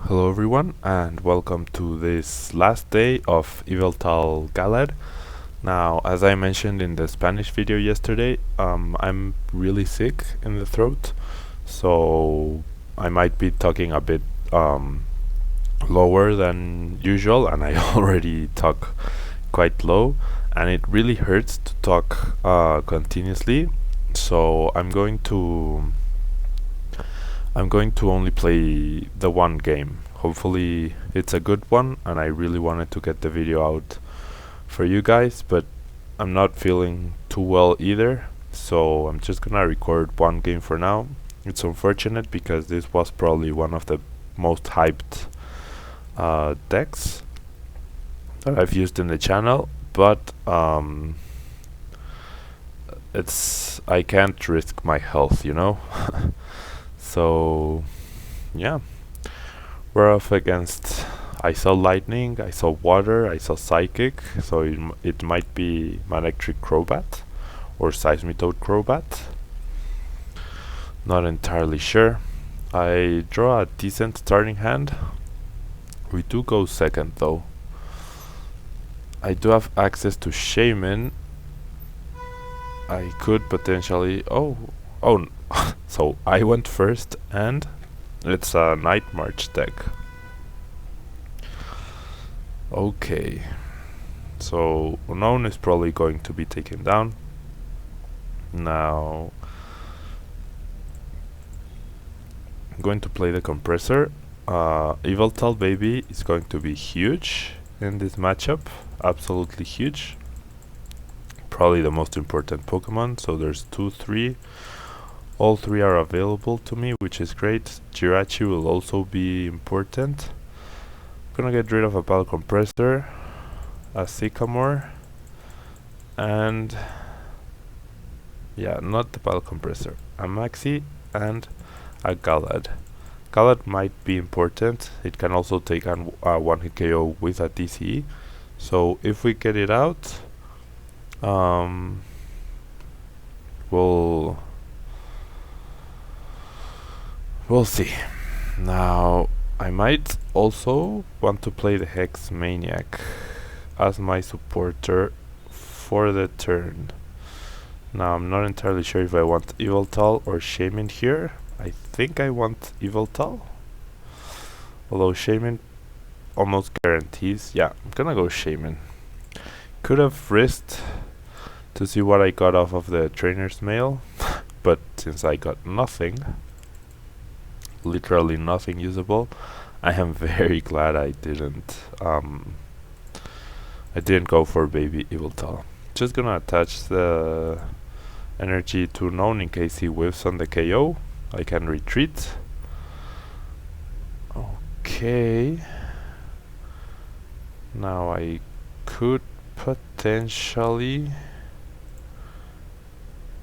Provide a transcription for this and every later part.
Hello everyone and welcome to this last day of Yveltal Gallade. Now, as I mentioned in the Spanish video yesterday, I'm really sick in the throat, so I might be talking a bit lower than usual, and I already talk quite low, and it really hurts to talk continuously, so I'm going to only play the one game. Hopefully it's a good one, and I really wanted to get the video out for you guys, but I'm not feeling too well either, so I'm just gonna record one game for now. It's unfortunate because this was probably one of the most hyped decks that I've used in the channel, but I can't risk my health, you know? So yeah, we're off against, I saw lightning, I saw water, I saw psychic, so it might be electric crobat or seismitoad crobat, not entirely sure. I draw a decent starting hand. We do go second though. I do have access to shaman. I could potentially so I went first, and it's a Night March deck. Okay, so Unknown is probably going to be taken down. Now I'm going to play the compressor. Yveltal baby is going to be huge in this matchup, absolutely huge. Probably the most important Pokemon, so there's 2, 3. All 3 are available to me, which is great. Jirachi will also be important. I'm gonna get rid of a Battle Compressor, a Sycamore, and yeah, not the Battle Compressor, a Maxi and a Gallade. Gallade might be important. It can also take on one-hit KO with a DCE. So if we get it out, we'll see. Now, I might also want to play the Hex Maniac as my supporter for the turn. Now, I'm not entirely sure if I want Yveltal or Shaman here. I think I want Yveltal, although Shaman almost guarantees. Yeah, I'm gonna go Shaman. Could have risked to see what I got off of the trainer's mail, but since I got nothing, literally nothing usable, I am very glad I didn't go for baby Yveltal. Just gonna attach the energy to Known in case he whiffs on the KO. I can retreat. Okay, now I could potentially,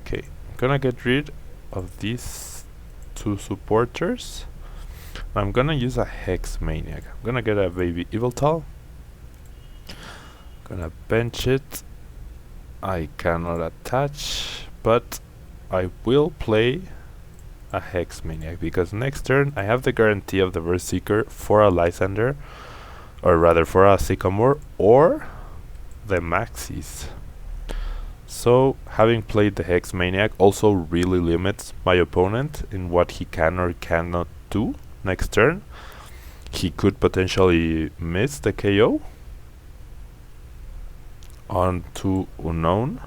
okay, I'm gonna get rid of these 2 supporters. I'm gonna use a Hex Maniac. I'm gonna get a baby Yveltal. Gonna bench it. I cannot attach, but I will play a Hex Maniac because next turn I have the guarantee of the Verse Seeker for a Lysander, or rather for a Sycamore or the Maxis. So having played the Hex Maniac also really limits my opponent in what he can or cannot do next turn. He could potentially miss the KO onto Unknown.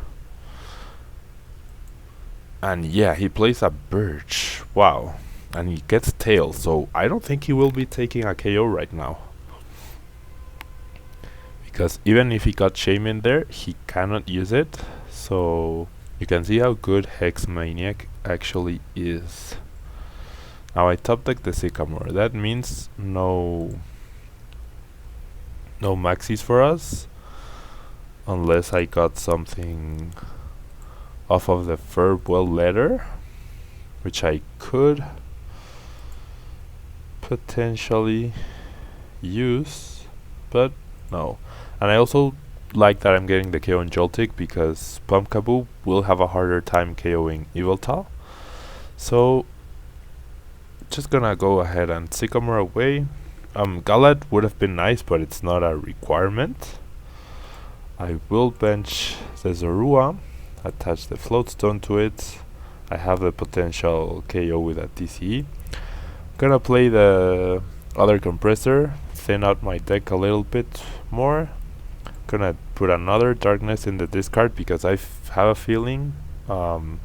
And yeah, he plays a Birch. Wow. And he gets Tail, so I don't think he will be taking a KO right now. Because even if he got Shaman there, he cannot use it. So you can see how good Hex Maniac actually is. Now I top deck the Sycamore. That means no Maxis for us, unless I got something off of the Furwell letter, which I could potentially use, but no. And I also like that I'm getting the KO on Joltik because Pumpkaboo will have a harder time KOing Yveltal. So just gonna go ahead and Sycamore away. Gallade would have been nice, but it's not a requirement. I will bench the Zoroark, attach the floatstone to it. I have the potential KO with a TCE. Gonna play the other compressor, thin out my deck a little bit more. Gonna put another darkness in the discard because I have a feeling. Now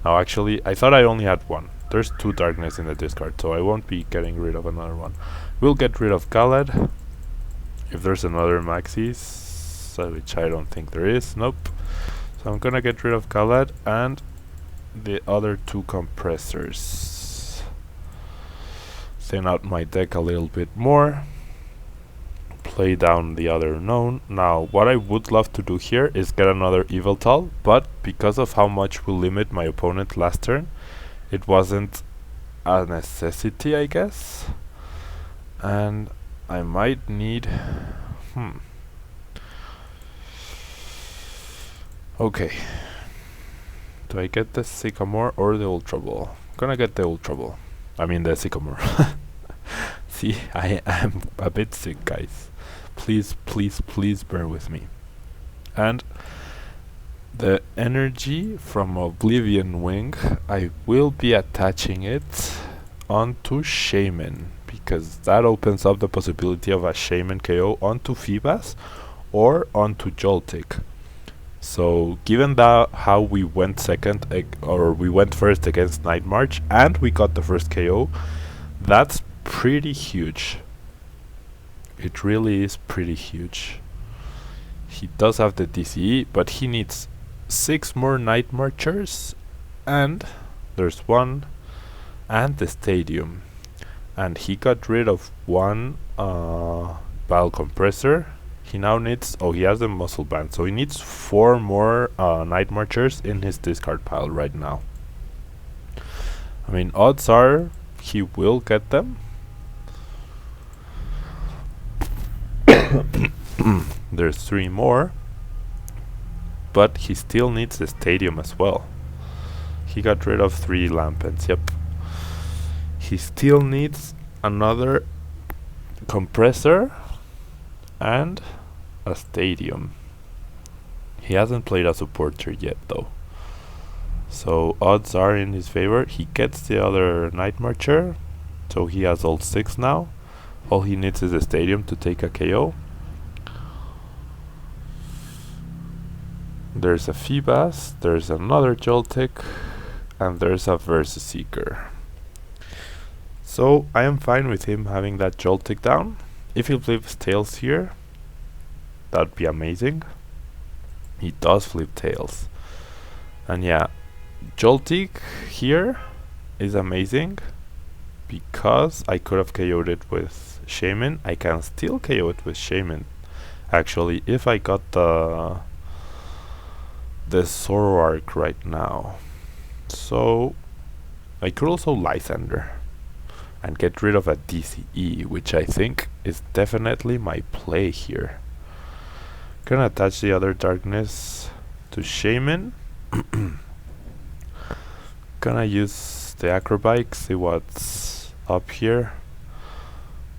actually, I thought I only had one. There's 2 darkness in the discard, so I won't be getting rid of another one. We'll get rid of Gallade. If there's another Maxis, which I don't think there is, nope. So I'm gonna get rid of Gallade and the other 2 compressors. Thin out my deck a little bit more. Play down the other unknown. Now, what I would love to do here is get another Yveltal, but because of how much will limit my opponent last turn, it wasn't a necessity, I guess. And I might need... Okay. Do I get the Sycamore or the Ultra Ball? I'm gonna get the Ultra Ball. I mean the Sycamore. See, I am a bit sick, guys. Please, please, please bear with me. And the energy from Oblivion Wing, I will be attaching it onto Shaman, because that opens up the possibility of a Shaman KO onto Feebas or onto Joltik. So given that how we went we went first against Night March and we got the first KO, that's pretty huge. It really is pretty huge. He does have the DCE, but he needs 6 more Night Marchers, and there's 1, and the Stadium. And he got rid of 1 Battle Compressor. He now needs... oh, he has the Muscle Band, so he needs 4 more Night Marchers in his discard pile right now. I mean, odds are he will get them. There's 3 more, but he still needs the Stadium as well. He got rid of 3 Lampens, yep. He still needs another Compressor and a Stadium. He hasn't played a supporter yet though, so odds are in his favor. He gets the other Night Marcher, so he has all 6 now. All he needs is a Stadium to take a KO. There's a Feebas, there's another Joltik, and there's a Versus Seeker. So I am fine with him having that Joltik down. If he flips Tails here, that'd be amazing. He does flip Tails. And yeah, Joltik here is amazing because I could have KO'd it with Shaman. I can still KO it with Shaman, actually, if I got the Zoroark right now. So I could also Lysander and get rid of a DCE, which I think is definitely my play here. Gonna attach the other darkness to Shaman. Gonna use the Acrobike, see what's up here.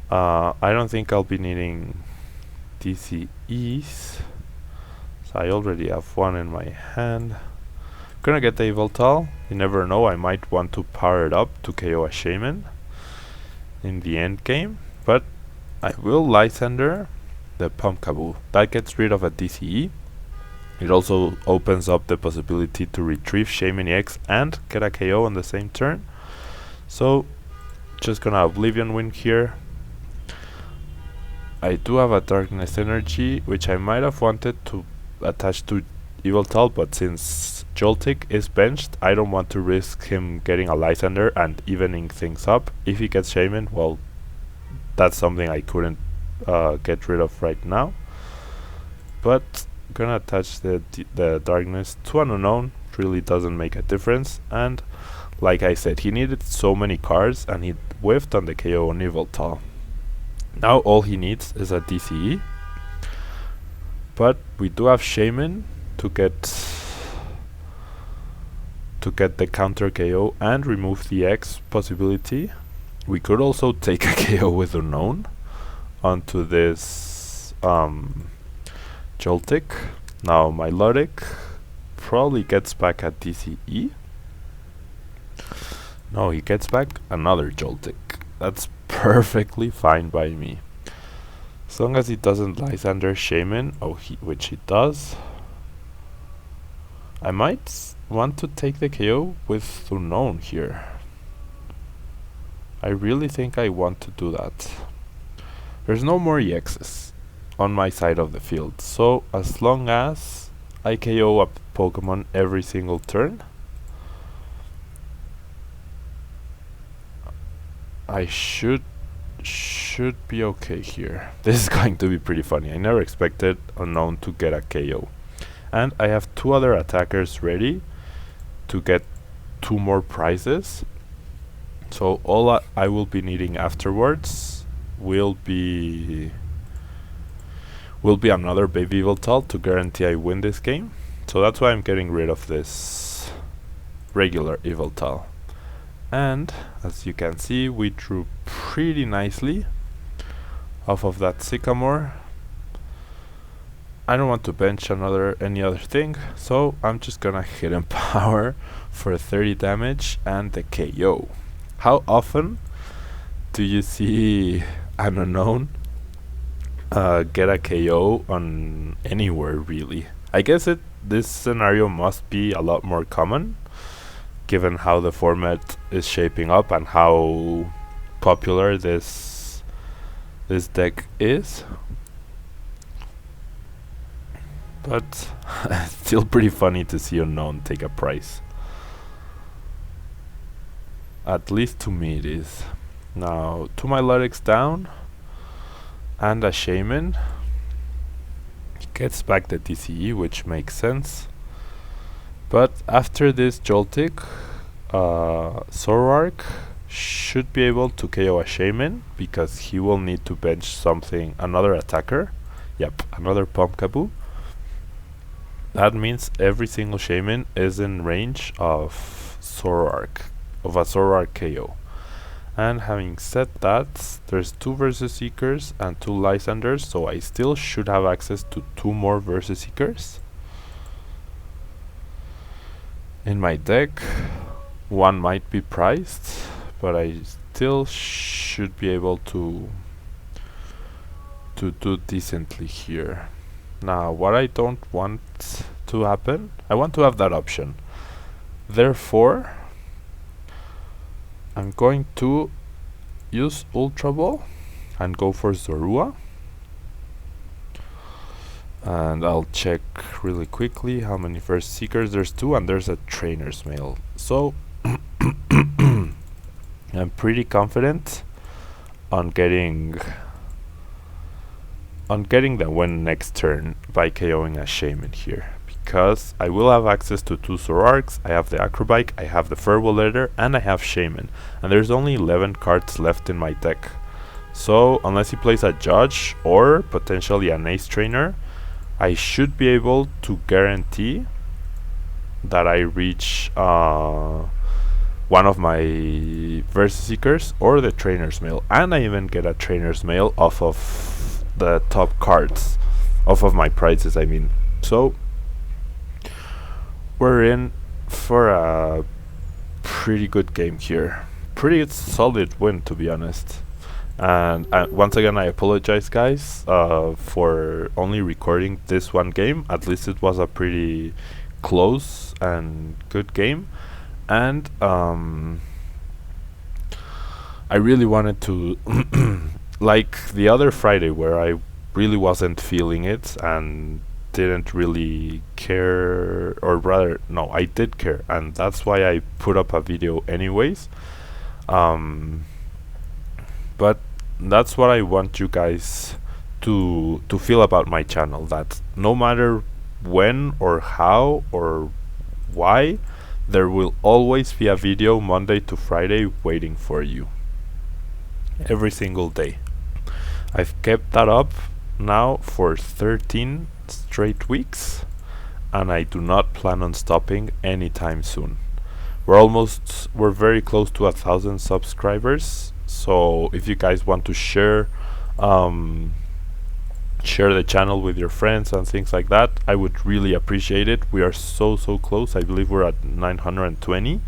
I don't think I'll be needing DCEs, so I already have 1 in my hand. Gonna get the Yveltal. You never know, I might want to power it up to KO a Shaman in the end game, but I will Lysander the Pumpkaboo. That gets rid of a DCE. It also opens up the possibility to retrieve Shaman EX and get a KO on the same turn. So just gonna Oblivion Wing here. I do have a Darkness Energy, which I might have wanted to attach to Yveltal, but since Joltik is benched, I don't want to risk him getting a Lysander and evening things up. If he gets Shaman, well, that's something I couldn't get rid of right now. But gonna attach the Darkness to an unknown. Really doesn't make a difference. And like I said, he needed so many cards and he whiffed on the KO on Yveltal. Now all he needs is a DCE. But we do have Shaman to get the counter KO and remove the X possibility. We could also take a KO with unknown. onto this Joltik. Now my Lodic probably gets back a TCE. No, he gets back another Joltik. That's perfectly fine by me. As long as he doesn't Lysander Shaman, which he does. I might want to take the KO with Unknown here. I really think I want to do that. There's no more EXs on my side of the field, so as long as I KO a Pokemon every single turn, I should be okay here. This is going to be pretty funny. I never expected Unknown to get a KO. And I have 2 other attackers ready to get 2 more prizes. So all I will be needing afterwards will be another baby Yveltal to guarantee I win this game. So that's why I'm getting rid of this regular Yveltal. And as you can see, we drew pretty nicely off of that Sycamore. I don't want to bench any other thing, so I'm just gonna hit him power for 30 damage and the KO. How often do you see an Unknown get a KO on anywhere, really? I guess this scenario must be a lot more common, given how the format is shaping up and how popular this deck is. But it's still pretty funny to see Unknown take a prize. At least to me it is. Now 2 Milotics down and a Shaman. He gets back the TCE, which makes sense. But after this Joltik, Zoroark should be able to KO a Shaman because he will need to bench another attacker. Yep, another Pumpkaboo. That means every single Shaman is in range of a Zoroark KO. And having said that, there's 2 Versus Seekers and 2 Lysanders, so I still should have access to 2 more Versus Seekers in my deck. 1 might be priced, but I still should be able to do decently here. Now, what I don't want to happen, I want to have that option. Therefore, I'm going to use Ultra Ball and go for Zorua. And I'll check really quickly how many First Seekers. There's 2 and there's a Trainer's Mail. So, I'm pretty confident on getting the win next turn by KOing a Shaman here, because I will have access to 2 Zoroarks, I have the Acrobike, I have the Furble Leather, and I have Shaman, and there's only 11 cards left in my deck. So unless he plays a Judge or potentially an Ace Trainer, I should be able to guarantee that I reach one of my Versus Seekers or the Trainer's Mail, and I even get a Trainer's Mail off of the top cards, off of my prizes, I mean. So we're in for a pretty good game here. Pretty solid win, to be honest. And once again, I apologize, guys, for only recording this one game. At least it was a pretty close and good game. And I really wanted to like the other Friday where I really wasn't feeling it and didn't really care, or rather, no, I did care, and that's why I put up a video anyways. But that's what I want you guys to feel about my channel, that no matter when or how or why, there will always be a video Monday to Friday waiting for you every single day. I've kept that up now for 13 straight weeks, and I do not plan on stopping anytime soon. We're very close to 1,000 subscribers, so if you guys want to share Um, share the channel with your friends and things like that. I would really appreciate it. We are so close. I believe we're at 920,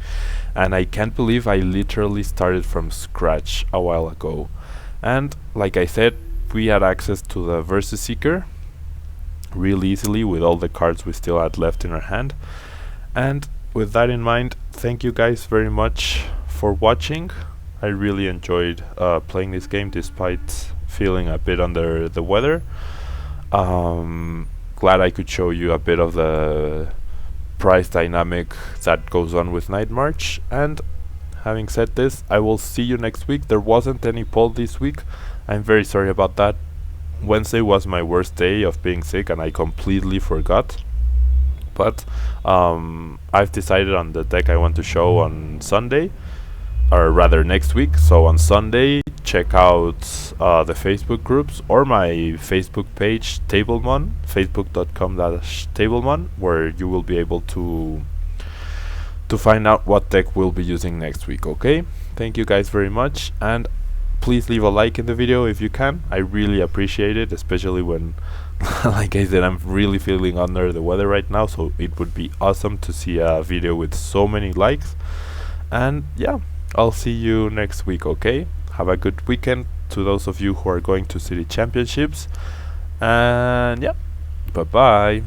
and I can't believe I literally started from scratch a while ago. And like I said, we had access to the Versus Seeker real easily with all the cards we still had left in our hand. And with that in mind, thank you guys very much for watching. I really enjoyed playing this game despite feeling a bit under the weather. Glad I could show you a bit of the price dynamic that goes on with Night March. And having said this, I will see you next week. There wasn't any poll this week. I'm very sorry about that. Wednesday was my worst day of being sick and I completely forgot. But I've decided on the deck I want to show on Sunday, or rather next week. So on Sunday, check out the Facebook groups or my Facebook page, Tablemon, facebook.com/Tablemon, where you will be able to find out what deck we'll be using next week. Okay, thank you guys very much, and please leave a like in the video if you can. I really appreciate it, especially when like I said, I'm really feeling under the weather right now, so it would be awesome to see a video with so many likes. And yeah, I'll see you next week. Okay, have a good weekend to those of you who are going to city championships, and yeah, bye bye.